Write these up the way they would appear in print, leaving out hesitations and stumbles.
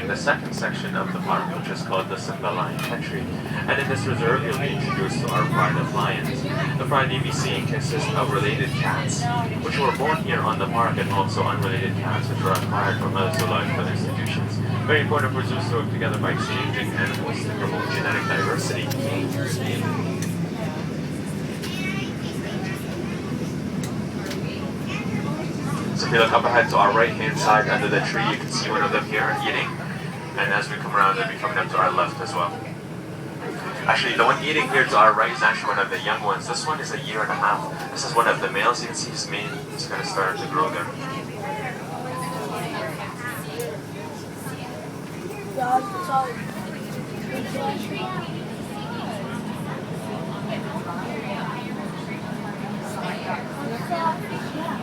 the second section of the park, which is called the Simba Lion Country. And in this reserve, you'll be introduced to our pride of lions. The pride you'll be seeing consists of related cats, which were born here on the park, and also unrelated cats, which were acquired from other zoological institutions. Very important for zoos to work together by exchanging animals to promote genetic diversity. So if you look up ahead to our right-hand side under the tree, you can see one of them here eating. And as we come around, they'll be coming up to our left as well. Actually, the one eating here to our right is actually one of the young ones. This one is 1.5 years. This is one of the males. You can see his mane is going to start to grow there.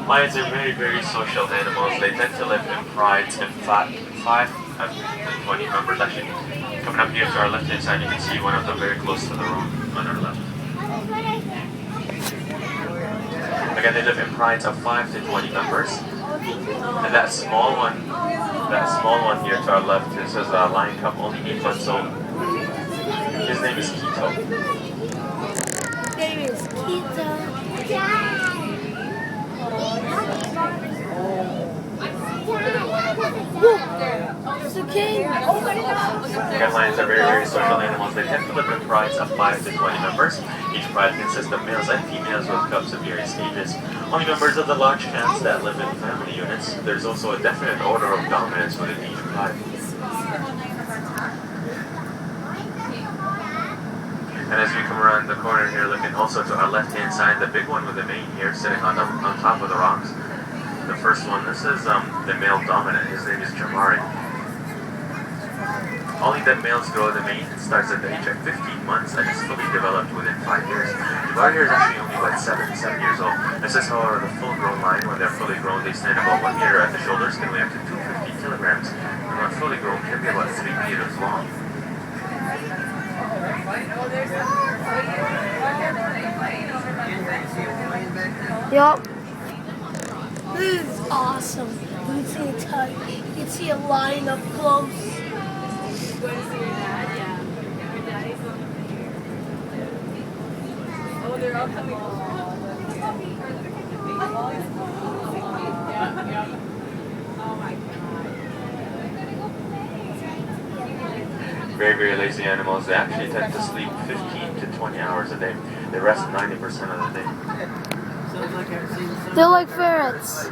Lions are very, very social animals. They tend to live in prides in 5 to 20 members. Actually, coming up here to our left-hand side, you can see one of them very close to the rock on our left. Again, they live in prides of 5 to 20 members. And that small one here to our left, this is a lion cub, only 8 months old. His name is Quito. His name is Quito. Again, lions are very, very social animals. They tend to live in prides of 5 to 20 members. Each pride consists of males and females with cubs of various ages. Only members of the large clans that live in family units. There's also a definite order of dominance within each pride. And as we come around the corner here, looking also to our left-hand side, the big one with the mane here sitting on top of the rocks. The first one, this is the male dominant. His name is Jamari. Only dead males grow the mane. It starts at the age of 15 months and is fully developed within 5 years. Jamari here is actually only about 7 years old. This is, however, the full-grown lion. When they're fully grown, they stand about 1 meter at the shoulders, can weigh up to 250 kilograms. And when fully grown, can be about 3 meters long. Yup. This is awesome. You can see a lion up close. Oh, they're all coming. Oh my God. Very, very lazy animals. They actually tend to sleep 15 to 20 hours a day. They rest 90% of the day. They're like ferrets.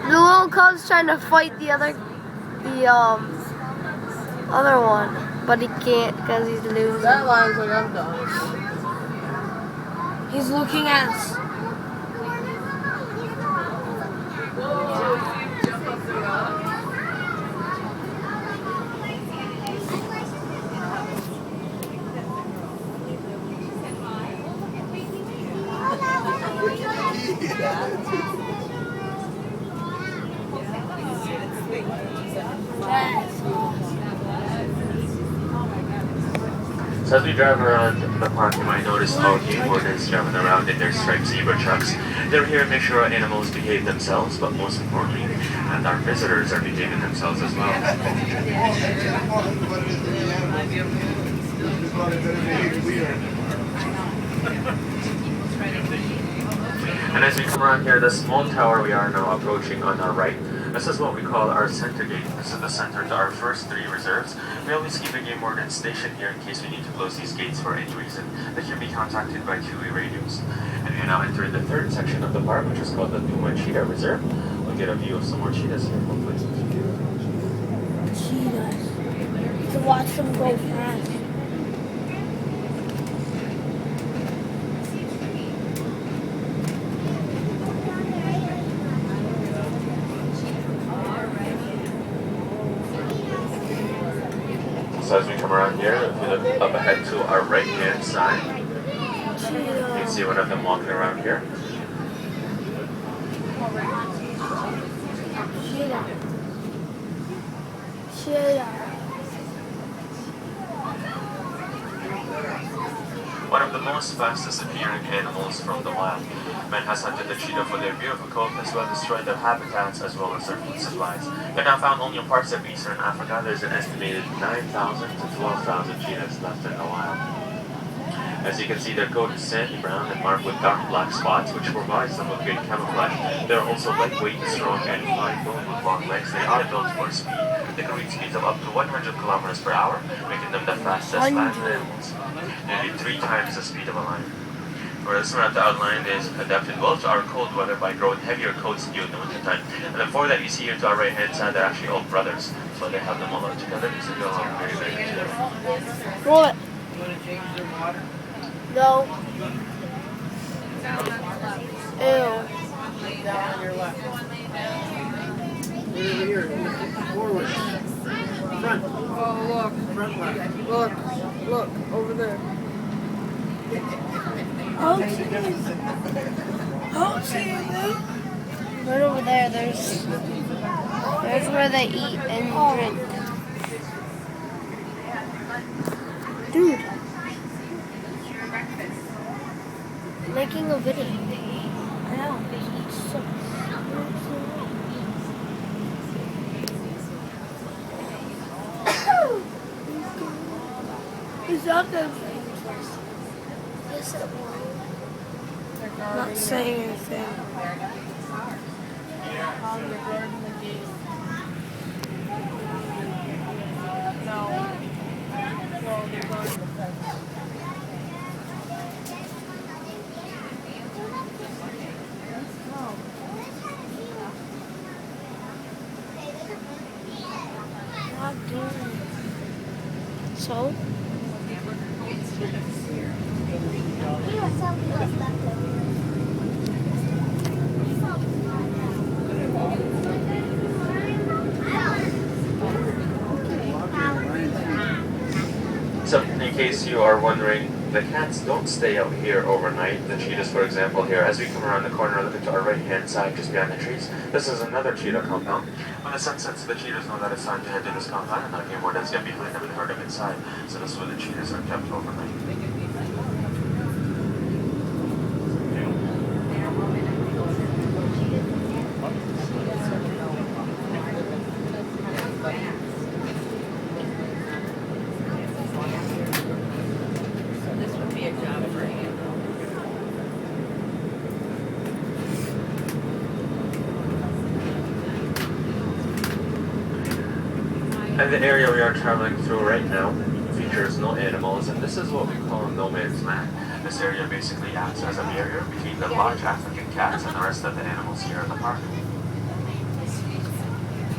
The little cub's trying to fight the other one, but he can't because he's losing. That lion's like, I'm done. He's looking at us. Jump up the rock. So as we drive around the park, you might notice all game wardens driving around in their striped zebra trucks. They're here to make sure our animals behave themselves, but most importantly, and our visitors are behaving themselves as well. And as we come around here, the small tower we are now approaching on our right, this is what we call our center gate. This is the center to our first 3 reserves. We always keep a game warden stationed here in case we need to close these gates for any reason. They can be contacted by 2-way radios. And we are now entering the third section of the park, which is called the Puma Cheetah Reserve. We'll get a view of some more cheetahs here, hopefully. Cheetahs. You can watch them go fast. So as we come around here, if we look up ahead to our right-hand side, you can see one of them walking around here. most fastest appearing animals from the wild. Man has hunted the cheetah for their beautiful coat as well as destroyed their habitats as well as their food supplies. They're now found only in parts of eastern Africa. There's an estimated 9,000 to 12,000 cheetahs left in the wild. As you can see, their coat is sandy brown and marked with dark black spots, which provides them with great camouflage. They're also lightweight, strong, and fine bone with long legs. They are built for speed. They can reach speeds of up to 100 kilometers per hour, making them the fastest land animals, nearly 3 times the speed of a lion. For this one, the outline is adapted well to our cold weather by growing heavier coats during the wintertime. And the 4 that you see here to our right hand side, they're actually all brothers. So they have them all together. So they all very, very good together. Roll it. You want to change their water? No. Ew. Down on your left. Over here. Forward. Front. Oh, look. Front left. Look. Over there. Right over there, there's where they eat and drink. Dude. Making a video. I know. It's so Is that the not saying anything. Not doing it. So? So, in case you are wondering, the cats don't stay out here overnight. The cheetahs, for example, here, as we come around the corner, look to our right-hand side, just behind the trees. This is another cheetah compound. When the sun sets, the cheetahs know that it's time to head to this compound, and not game wardens get behind them and herd them inside. So this is where the cheetahs are kept overnight. This would be a job for you. And the area we are traveling through right now features no animals, and this is what we call no man's land. This area basically acts as a barrier between the large African cats and the rest of the animals here in the park.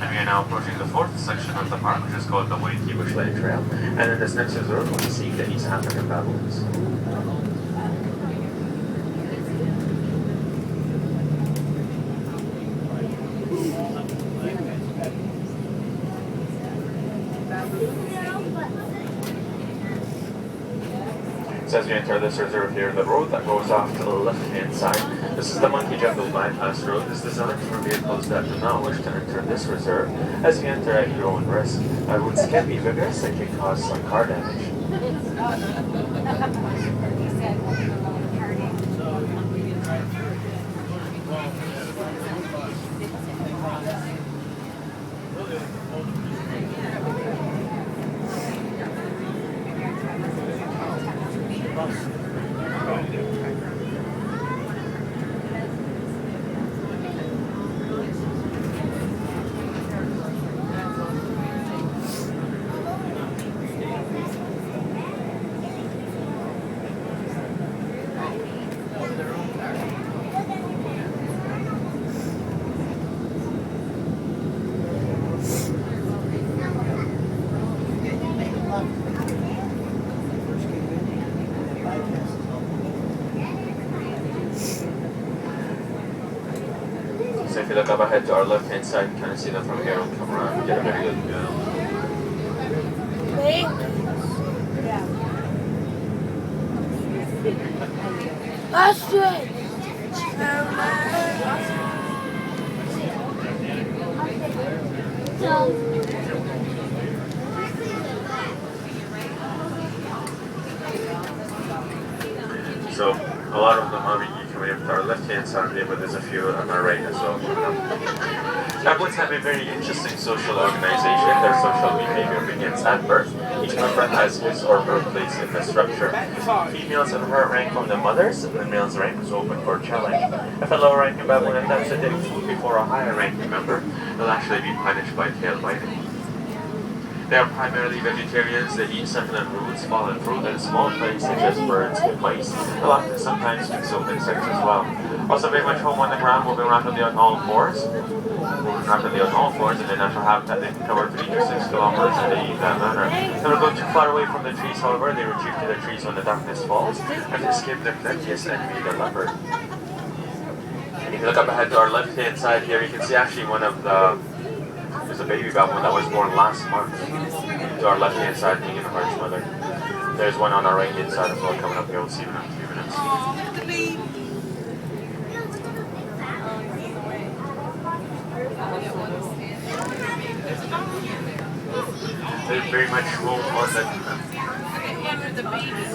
And we are now approaching the 4th section of the park, which is called the Waikiki Bushland Trail. And in this next resort, we'll see the East African baboons. So as we enter this reserve here, the road that goes off to the left-hand side, this is the Monkey Jungle Bypass Road. This is designed for vehicles that do not wish to enter this reserve, as you enter at your own risk. Roads can be vigorous and can cause some car damage. So if you look up ahead to our left-hand side, you kind of see them from here and come around and get a very good view. That's it. So a lot of them are being coming up to our left-hand side here, but there's a few on our right as well. Baboons have a very interesting social organization. Their social behavior begins at birth. Each member has his or her place in the structure. Females and her rank from the mothers, and the male's rank is open for challenge. If a lower ranking baboon attempts to dig food before a higher ranking member, they'll actually be punished by tail biting. They are primarily vegetarians. They eat succulent roots, fallen fruit, and small prey such as birds and mice. They'll often sometimes consume insects as well. Also very much home on the ground, moving rapidly on all fours. In their natural habitat, they can cover 3 to 6 kilometers and they eat that manner. If they go too far away from the trees, however, they retreat to the trees when the darkness falls and they escape their deadliest enemy, the leopard. And if you look up ahead to our left-hand side here, you can see actually there's a baby baboon that was born last month. To our left-hand side, being in the heart's mother. There's one on our right-hand side as well coming up here. We'll see you in a few minutes. They're very much home on the...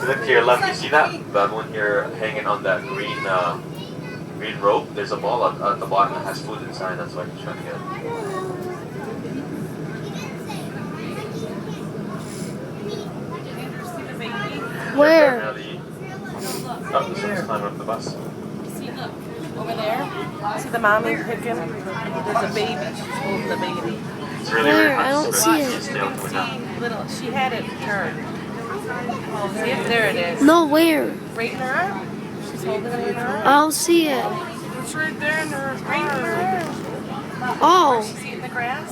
Look to your left, you see that baboon here hanging on that green rope? There's a ball at the bottom that has food inside, that's why he's trying to get it. Where? Oh, this one's climbing up the bus. See, look. Over there. See the mommy picking? There's a baby. She's holding the baby. It's really Where? very hard I don't to see his it. tail coming out. Little. She had it turned. See it? There it is. No, where? Right in her arm. She's holding it in her arm. I don't see it. It's right there in her arm. Oh, See it in the grass?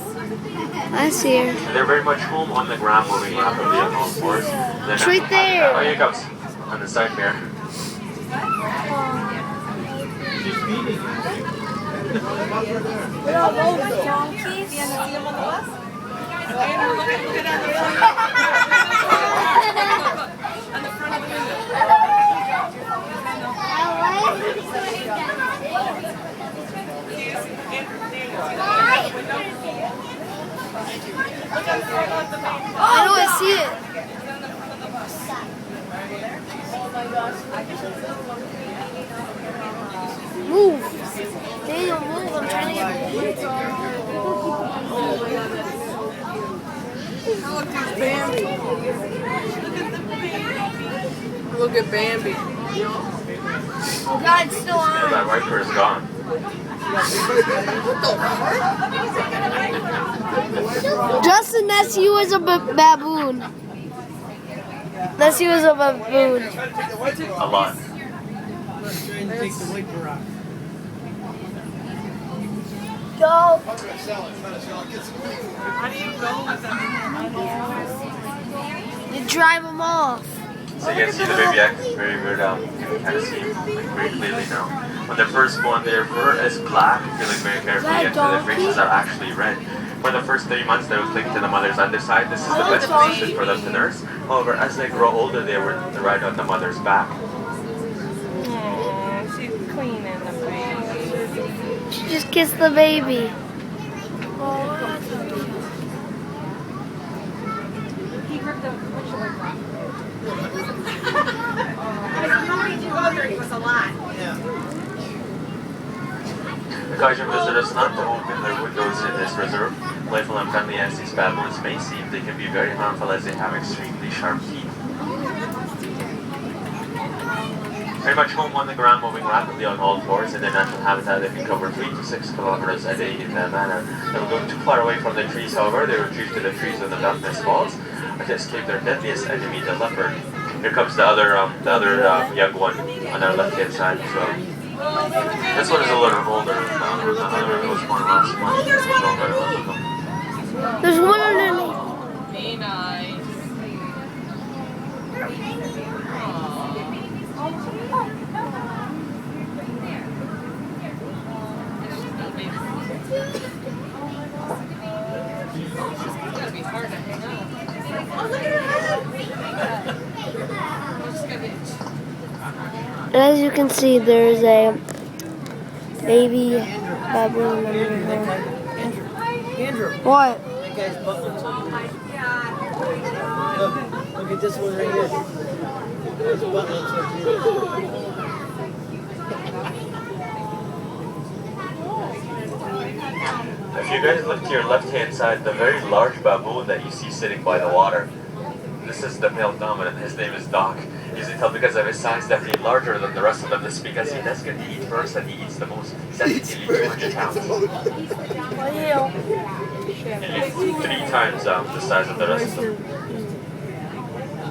I see her. They're very much home on the ground, moving rapidly on all fours. It's right there. Oh, here it comes. On the side mirror. She's feeding. What are those donkeys? Andrew, look at on the front. On the front of the window. I know, I see it. Move. Daniel, move. I'm trying to get Look at Bambi. Look at Bambi. Oh, God, it's still Yeah, on. that wiper is gone. Justin, that's you as a baboon. That's you as a baboon. A lot. Let's try and take the wiper off. Go. How do you go with them? You drive them off. So you can see the baby X is very good. You can kind of see him like, very clearly now. When they're first born, their fur is black. If you look very carefully, and their faces are actually red. For the first 3 months, they will cling to the mother's underside. This is the best position for them to nurse. However, as they grow older, they will ride on the mother's back. Aww, she's cleaning the baby. Just kiss the baby. He ripped the windshield off. We caution visitors not to open their windows in this reserve. Playful and friendly as these baboons may seem, they can be very harmful as they have extremely sharp teeth. Very much home on the ground, moving rapidly on all fours. In their natural habitat, they can cover 3 to 6 kilometers a day in that manner. They will go too far away from the trees, however, they retreat to the trees when the darkness falls to escape their deadliest enemy, the leopard. Here comes the other young one on our left-hand side as well. This one is a little older. The other one was born last month. There's one underneath. Be nice. It's gonna be hard to hang out. Oh, look at her head! As you can see, there's a baby baboon under here. Andrew, What? that guy's butt looks like. Look at this one right here. If you guys look to your left-hand side, the very large baboon that you see sitting by the water, this is the male dominant. His name is Doc. You can tell because of his size definitely larger than the rest of them. This is because he does get to eat first and he eats the most. He's actually 200 pounds. He's 3 times the size of the rest of them.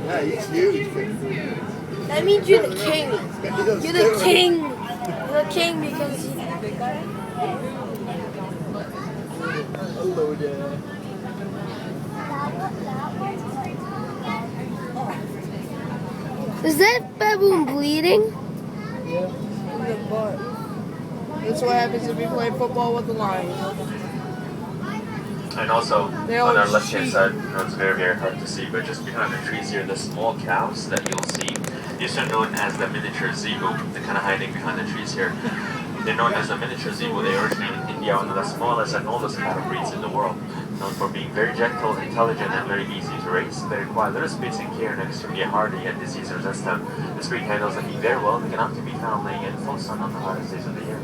Yeah, he's huge. That means you're the king. You're the king. You're the king because you. Hello there. Is that baboon bleeding? That's what happens if you play football with the Lions. And also, They on our always left-hand cheat. side, it's very, very hard to see, but just behind the trees here, the small cows that you'll see, these are known as the miniature zebu. They're kind of hiding behind the trees here. They're known as the miniature zebu. They originate in India, one of the smallest and oldest cattle breeds in the world. Known for being very gentle, intelligent, and very easy to raise. They require little space and care and extremely hardy and disease resistant. This breed handles the heat very well. They can often be found laying in full sun on the hottest days of the year.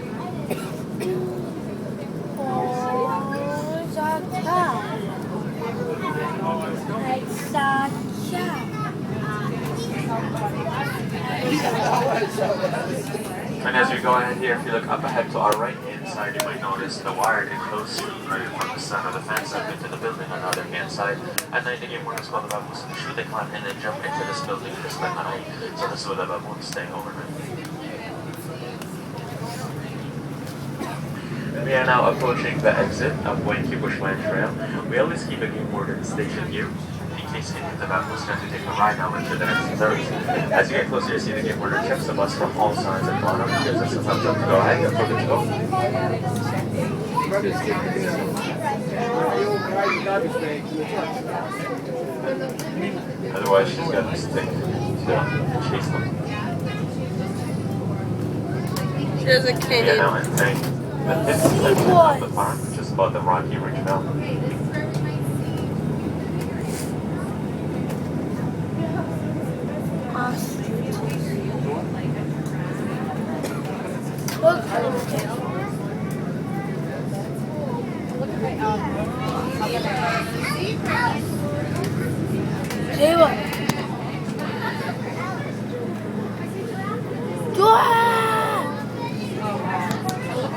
And as we go ahead here, if you look up ahead to our right-hand side, you might notice the wired enclosed right from the center of the fence up into the building on the other hand side. At night, the game warden called the baboons to shoot, they climb and then jump into this building to spend the night. So this is where the baboons stay overnight. We are now approaching the exit of Wanky Bushland Trail. We always keep a game warden stationed here in case any of the baboons try to take a ride out into the next reserves. As you get closer, you see the game warden checks the bus from all sides and bottom. Gives us a thumbs up to go ahead. You're good to go. Otherwise, she's got to stick to chase them. There's a We are canyon. now entering the 5th section of the park, which is about the Rocky Ridge Mountain.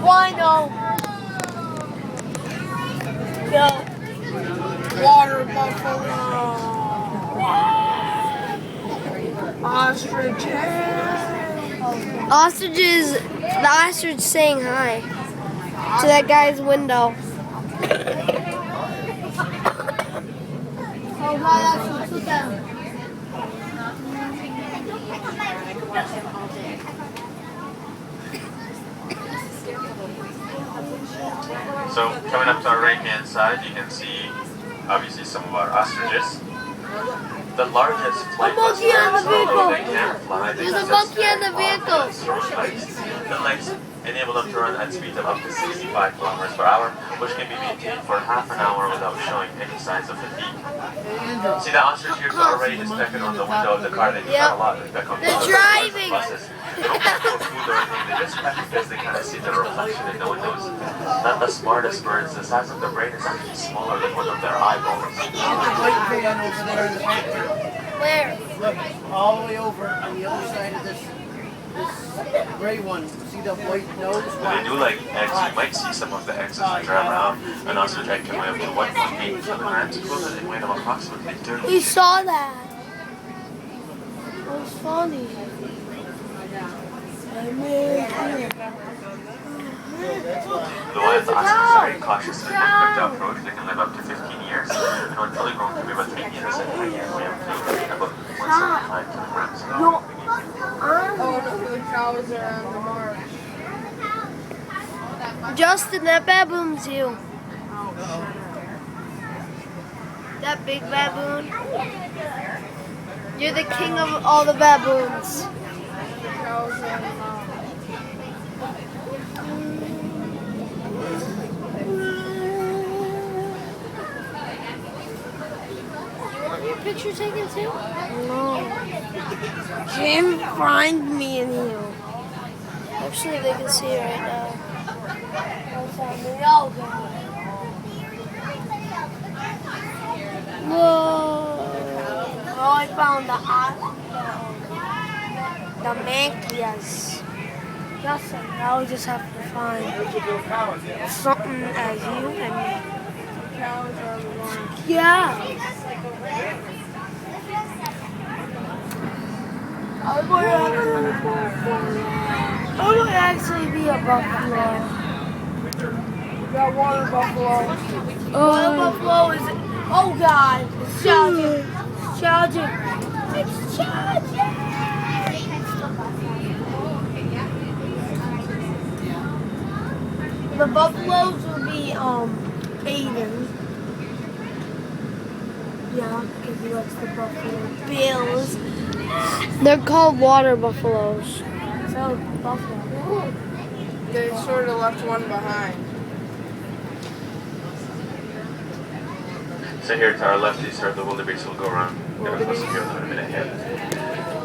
Wino. Yo. Water buffalo. Ostrich. Ostriches. The ostrich saying hi to that guy's window. Oh God, that's so So coming up to our right hand side, you can see obviously some of our ostriches. The largest flight bus monkey on the birds, although they vehicle. can fly, they There's a possess monkey on the very vehicle. powerful short legs. The legs enable them to run at speeds of up to 65 kilometers per hour, which can be maintained for half an hour without showing any signs of fatigue. See the ostrich here to our right is pecking on the window of the car. They do that a lot. They peck on the They're windows of driving. buses. They don't peck for food or anything. They just peck because they kind of see the reflection in the windows. Not the smartest birds. The size of their brain is actually smaller than one of their eyeballs. White van over there in the factory. Where? Look, all the way over on the other side of this gray one. See the white nose? They do like eggs. You might see some of the eggs as they drive around. An ostrich egg can weigh up to 1.8 kilograms, equivalent in weight of approximately 30. We saw that. It was funny. The wild ostriches are very cautious and quick to approach. They can live up to 15 years. And when fully grown, can be about 3 meters in height and weigh up to about 1.75 kilograms. Oh, no, the cows are on the march. Justin, that baboon's you. That big baboon. You're the king of all the baboons. Cows are on the march. You want your picture taken too? No. Can't find me in here. Actually, they can see it right now. Oh, God. Whoa. Oh, I found the Mankias. Yes, now we just have to find something as you and me. Yeah. I would actually be a buffalo. Got water buffalo. Water buffalo is. Oh God! It's charging! It's charging! It's charging! The buffaloes will be Aiden. Yeah, because he likes the buffalo bills. They're called water buffaloes. So buffalo. They sort of left one behind. So here to our left, these are the wildebeest. We'll go around. Get a closer view of them in a minute here.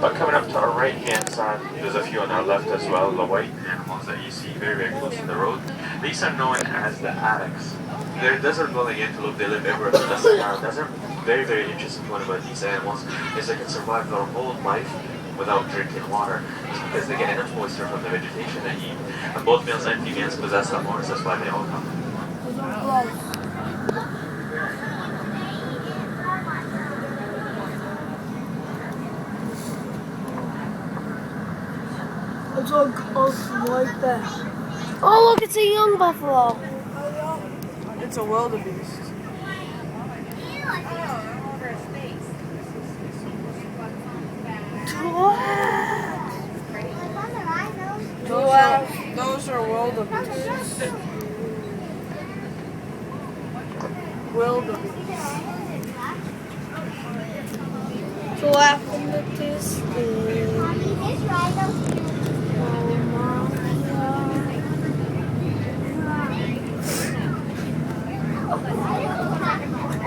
But coming up to our right hand side, there's a few on our left as well. The white animals that you see very, very close to the road. These are known as the addax. They're desert-dwelling antelope. They live everywhere in the Sahara Desert. Very, very interesting one about these animals is they can survive their whole life without drinking water. It's because they get enough moisture from the vegetation they eat. And both males and females possess the horns, that's why they all come. It's all close like that. Oh, look, it's a young buffalo. It's a wildebeest. Those are wildebeest. Wildebeest. Giraffe in the distance.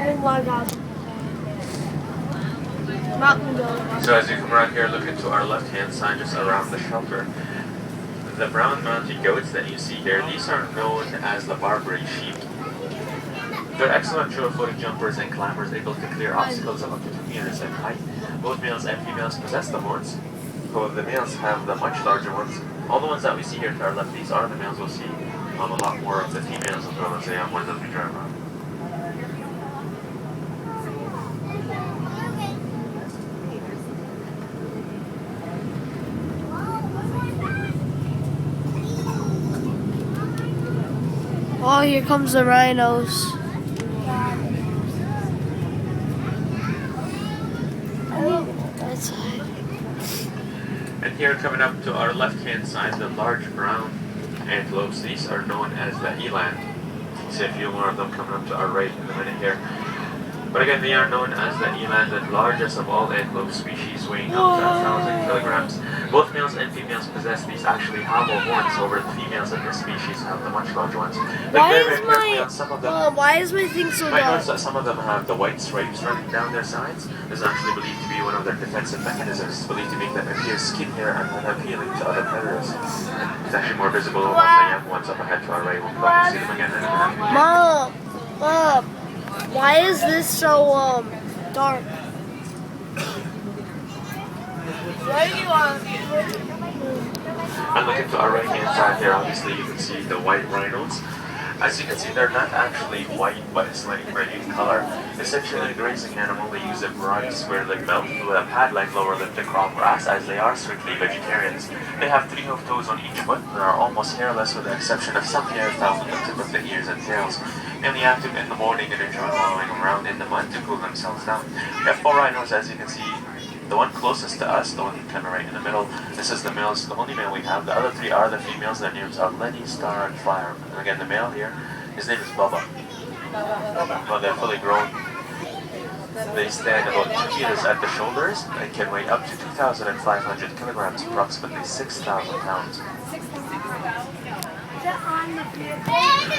Oh my God. Mountain goat. So as you come around here, look into our left-hand side, just around the shelter. The brown mountain goats that you see here, these are known as the Barbary sheep. They're excellent sure-footed jumpers and climbers, able to clear obstacles of up to 2 meters in height. Both males and females possess the horns. However, the males have the much larger ones. All the ones that we see here to our left, these are the males. We'll see a lot more of the females as well as the young ones as we drive around. Oh, here comes the rhinos. That side. And here coming up to our left-hand side, the large brown antelopes. These are known as the eland. You see a few more of them coming up to our right in a minute here. But again, they are known as the eland, the largest of all antelope species, weighing up to 1,000 kilograms. Both males and females possess these actually hollow horns. However, the females in this species have the much larger ones. Why Very, is very carefully on some of them. why is my thing so You might dark? notice that some of them have the white stripes running down their sides. This is actually believed to be one of their defensive mechanisms. It's believed to make them appear skinnier and unappealing to other predators. It's actually more visible among the young ones up ahead to our right. We'll probably see them again in a minute. Mom, why is this so dark? And looking to our right hand side here, obviously you can see the white rhinos. As you can see, they're not actually white, but it's like red in color. Essentially a grazing animal. They use a broad square-legged mouth with a pad-like lower lip to crawl grass, as they are strictly vegetarians. They have 3 hoofed toes on each foot. They are almost hairless with the exception of some hairs found on the tip of the ears and tails. Mainly active in the morning and enjoy wallowing around in the mud to cool themselves down. We have 4 rhinos, as you can see. The one closest to us, the one kind of right in the middle, this is the male, it's the only male we have. The other 3 are the females. Their names are Lenny, Star, and Fire. And again, the male here, his name is Bubba. Well, they're fully grown. They stand about 2 meters at the shoulders and can weigh up to 2,500 kilograms, approximately 6,000 pounds.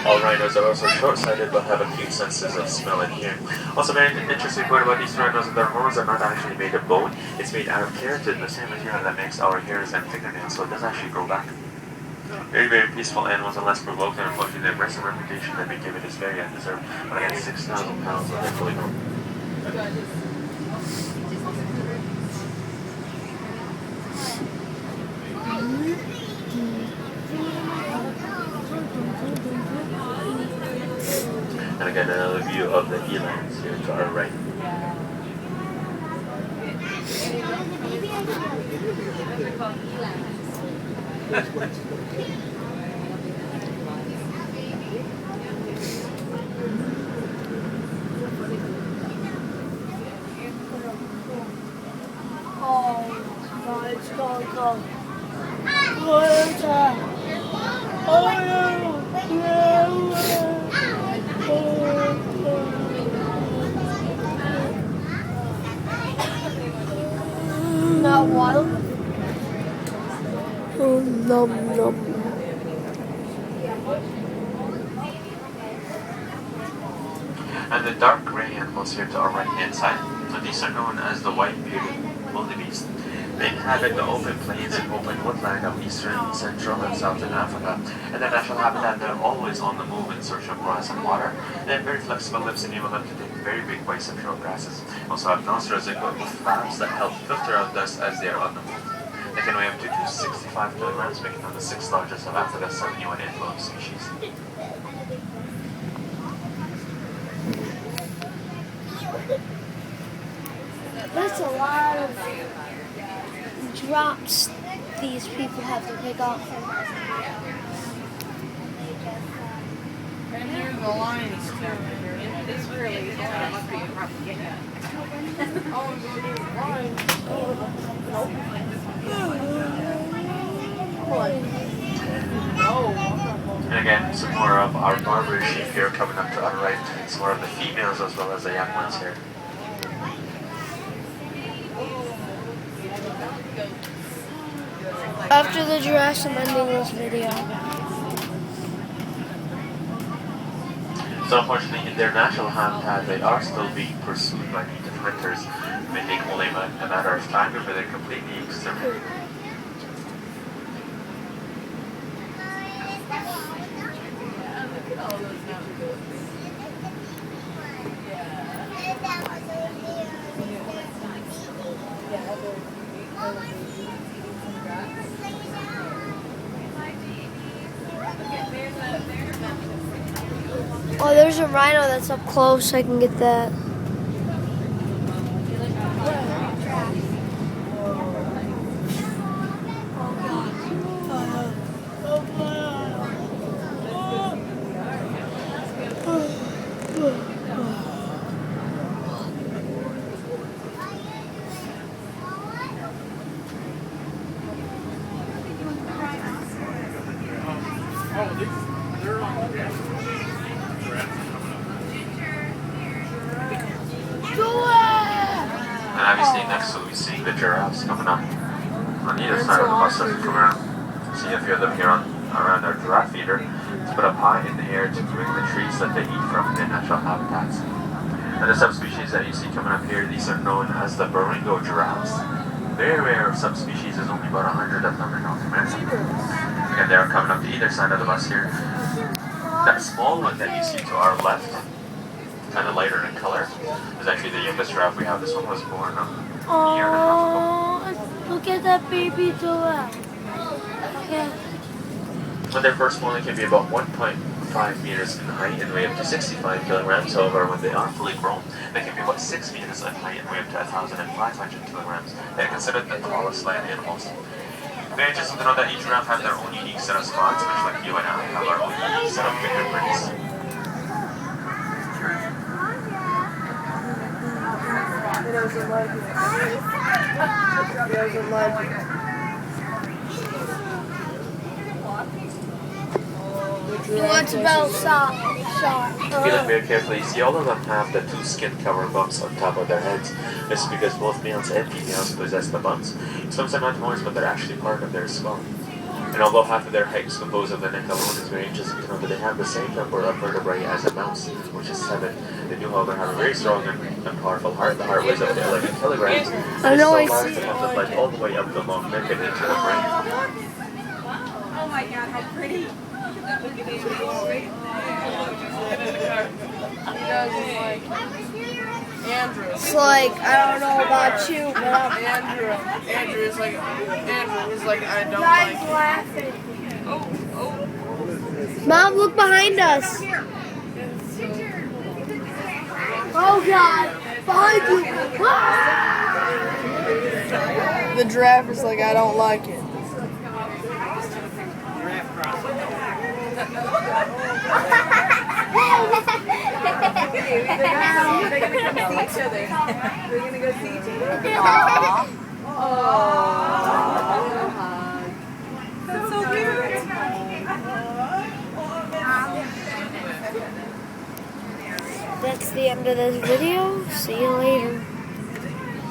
All rhinos are also short-sighted but have acute senses of smell and hearing. Also, very interesting point about these rhinos is their horns are not actually made of bone. It's made out of keratin, the same material that makes our hairs and fingernails, so it does actually grow back. Very, very peaceful animals unless provoked, and unfortunately the aggressive reputation that they give it is very undeserved. But again, 6,000 pounds when they're fully grown. And again, another view of the elands here to our right. Oh, God, it's gonna go. What is that? Oh, not wild. Oh, nom nom. And the dark gray animals here to our right hand side, so these are known as the white-bearded wildebeest. They inhabit the open plains and open woodland of eastern, central, and southern Africa. And their natural habitat, they're always on the move in search of grass and water. They have very flexible lips, enable them to take very big bites of short grasses. Also have nostrils equipped with flaps that help filter out dust as they are on the move. They can weigh up to 65 kilograms, making them the 6th largest of Africa's 71 influenza species. There's a lot of drops these people have to pick up. And here's the lions too. It's really must be a rough to get at. Oh, I'm going to do lions. And again, some more of our Barbary sheep here coming up to our right. Some more of the females as well as the young ones here. After the giraffes, I'm ending this video. So unfortunately, in their natural habitat, they are still being pursued by native hunters. It may take only a matter of time before they're completely exterminated. Oh, there's a rhino that's up close. I can get that. And obviously next we'll be seeing the giraffes coming up on either side of the bus as we come around. See a few of them here around our giraffe feeder. It's put up high in the air to bring the trees that they eat from their natural habitats. And the subspecies that you see coming up here, these are known as the Baringo giraffes. Very rare subspecies, there's only about 100 of them in North America. Again, they're coming up to either side of the bus here. That small one that you see to our left, kind of lighter in color, is actually the youngest giraffe we have. This one was born a year and a half ago. Oh, look at that baby giraffe. Yeah. When they're first born, they can be about 1.5 meters in height and weigh up to 65 kilograms. However, when they are fully grown, they can be about 6 meters in height and weigh up to 1,500 kilograms. They're considered the tallest land animals. Very interesting to know that each giraffe has their own unique set of spots, which like you and I have our own unique set of fingerprints. There's a legend. There's a legend. What's about shot? If you look very carefully, you see all of them have the two skin cover bumps on top of their heads. This is because both males and females possess the bumps. Some are not moist, but they're actually part of their skull. And although half of their height is composed of the neck alone, it's very interesting to know that they have the same number of vertebrae as a mouse, which is 7. They do, however, have a very strong and powerful heart. The heart weighs up to 11 kilograms. I know, I It's so large see. enough to fly all the way up the long neck and into the brain. Oh my god, how pretty. Andrew. It's like, I don't know about you, but I'm Andrew is like, I don't like it. laughing. Mom, look behind us. Oh God, behind you. Ah! The giraffe is like, I don't like it. They're gonna come see each other. They're gonna go see each other. That's so cute. That's the end of this video. See you later.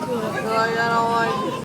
Like, I don't like it.